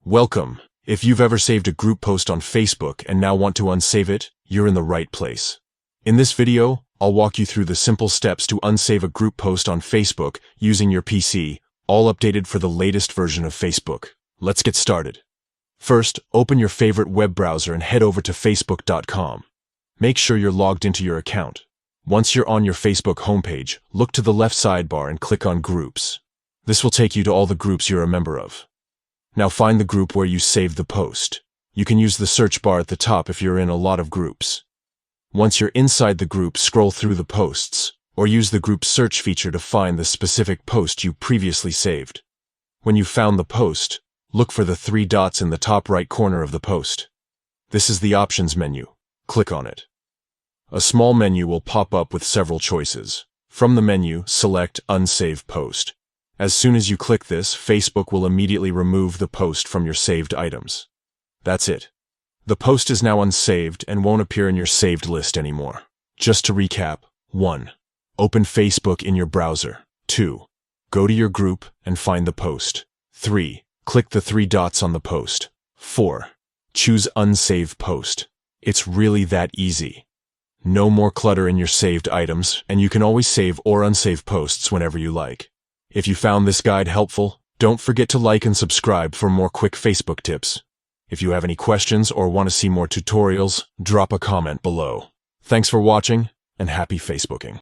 Welcome. If you've ever saved a group post on Facebook and now want to unsave it, you're in the right place. In this video, I'll walk you through the simple steps to unsave a group post on Facebook using your PC, all updated for the latest version of Facebook. Let's get started. First, open your favorite web browser and head over to facebook.com. Make sure you're logged into your account. Once you're on your Facebook homepage, look to the left sidebar and click on Groups. This will take you to all the groups you're a member of. Now find the group where you saved the post. You can use the search bar at the top if you're in a lot of groups. Once you're inside the group, scroll through the posts, or use the group search feature to find the specific post you previously saved. When you've found the post, look for the 3 dots in the top right corner of the post. This is the Options menu. Click on it. A small menu will pop up with several choices. From the menu, select Unsave Post. As soon as you click this, Facebook will immediately remove the post from your saved items. That's it. The post is now unsaved and won't appear in your saved list anymore. Just to recap: 1. Open Facebook in your browser. 2. Go to your group and find the post. 3. Click the 3 dots on the post. 4. Choose Unsave Post. It's really that easy. No more clutter in your saved items, and you can always save or unsave posts whenever you like. If you found this guide helpful, don't forget to like and subscribe for more quick Facebook tips. If you have any questions or want to see more tutorials, drop a comment below. Thanks for watching, and happy Facebooking.